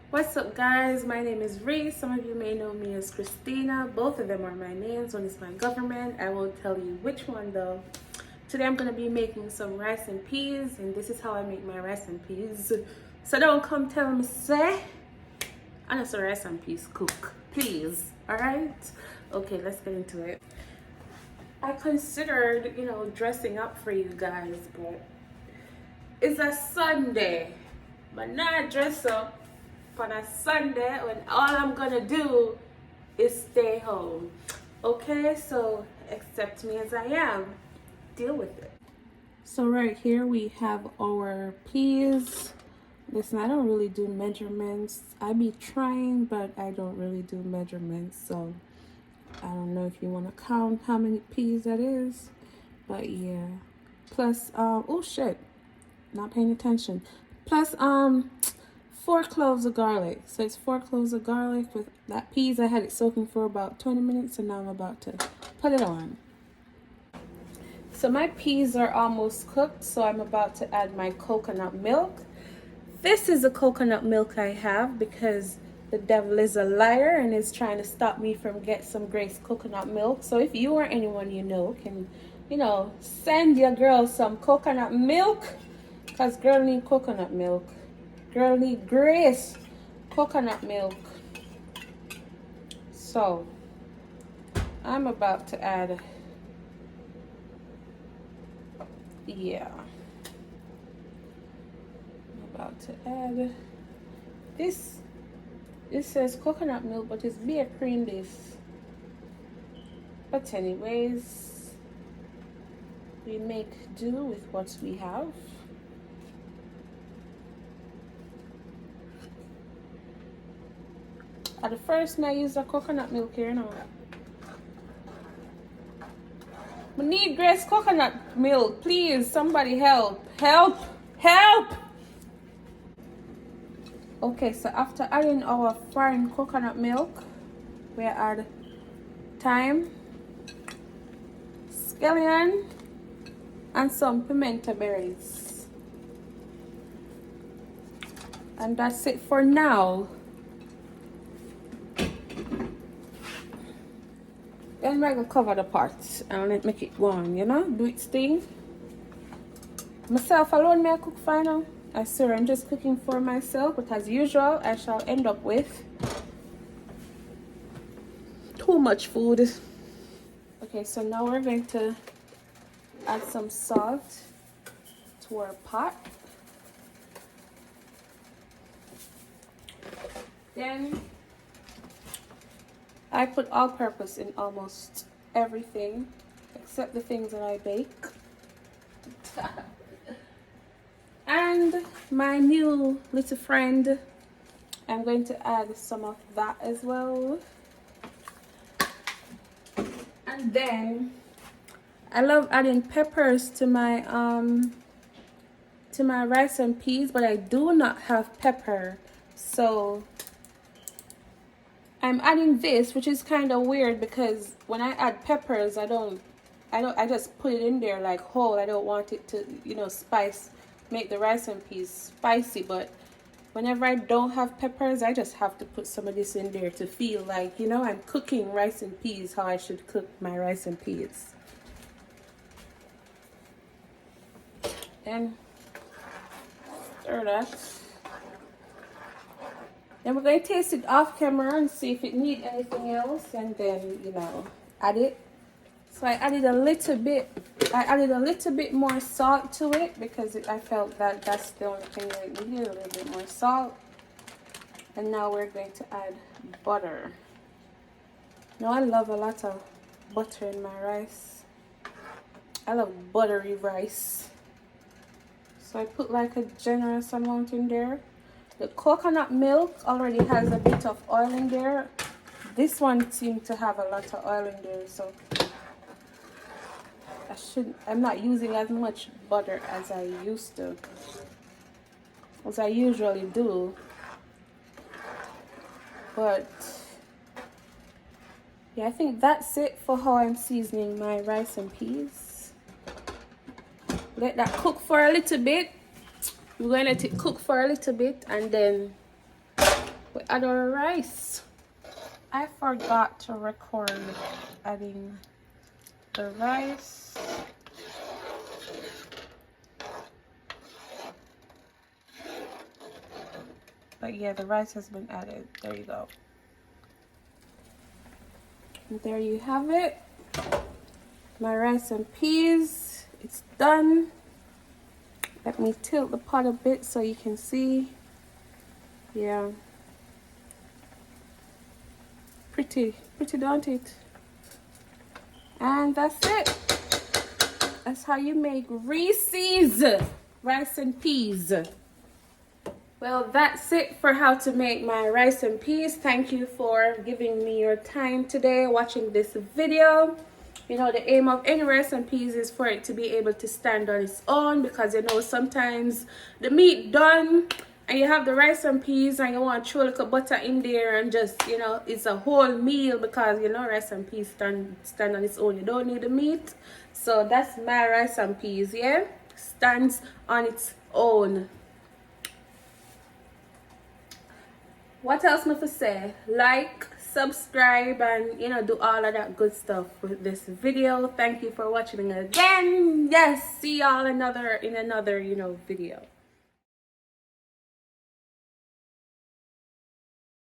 What's up, guys? My name is Reese. Some of you may know me as Christina. Both of them are my names. One is my government. I won't tell you which one though. Today I'm going to be making some rice and peas, and this is how I make my rice and peas. So don't come tell me, say, I'm just a rice and peas cook, please. Alright? Okay, let's get into it. I considered, dressing up for you guys, but it's a Sunday. But not dress up on a Sunday when all I'm gonna do is stay home. Okay, so accept me as I am. Deal with it. So right here we have our peas. Listen, I don't really do measurements. I be trying, but I don't really do measurements. So I don't know if you want to count how many peas that is. But yeah. Plus, oh shit. Not paying attention. Plus, 4 cloves of garlic. So it's 4 cloves of garlic with that peas. I had it soaking for about 20 minutes and now I'm about to put it on. So my peas are almost cooked, so I'm about to add my coconut milk. This is the coconut milk I have because the devil is a liar and is trying to stop me from getting some Grace coconut milk. So if you or anyone you know can, send your girl some coconut milk, because girl need coconut milk. Girl need Grace coconut milk. So I'm about to add, this. It says coconut milk, but it's beer cream this. But anyways, we make do with what we have. At the first, I use the coconut milk here now. We need Grace coconut milk, please. Somebody help! Help! Help! Okay, so after adding our foreign coconut milk, we add thyme, scallion, and some pimento berries. And that's it for now. Then we're gonna cover the pot and let make it warm, do its thing. Myself alone, may I cook final? I swear I'm just cooking for myself, but as usual, I shall end up with too much food. Okay, so now we're going to add some salt to our pot. Then I put all-purpose in almost everything except the things that I bake. And my new little friend, I'm going to add some of that as well. And then I love adding peppers to my rice and peas, but I do not have pepper, so I'm adding this, which is kind of weird because when I add peppers, I just put it in there like whole. I don't want it to, make the rice and peas spicy, but whenever I don't have peppers, I just have to put some of this in there to feel like, I'm cooking rice and peas how I should cook my rice and peas. And stir that. Then we're going to taste it off camera and see if it needs anything else, and then, add it. So I added a little bit more salt to it because I felt that that's the only thing that it needed, a little bit more salt. And now we're going to add butter. Now I love a lot of butter in my rice. I love buttery rice. So I put like a generous amount in there. The coconut milk already has a bit of oil in there. This one seemed to have a lot of oil in there, so I'm not using as much butter as I used to, as I usually do. But yeah, I think that's it for how I'm seasoning my rice and peas. Let that cook for a little bit. We're going to let it cook for a little bit, and then we add our rice. I forgot to record adding the rice. But yeah, the rice has been added. There you go. And there you have it. My rice and peas. It's done. Let me tilt the pot a bit so you can see. Yeah. Pretty, don't it? And that's it. That's how you make Reese's rice and peas. Well, that's it for how to make my rice and peas. Thank you for giving me your time today watching this video. You know, the aim of any rice and peas is for it to be able to stand on its own, because you know sometimes the meat done and you have the rice and peas and you want to throw a little butter in there and just, you know, it's a whole meal, because you know rice and peas stand on its own. You don't need the meat. So that's my rice and peas, yeah? Stands on its own. What else not to say? Like, subscribe, and you know, do all of that good stuff with this video. Thank you for watching again. Yes, see y'all in another, you know, video.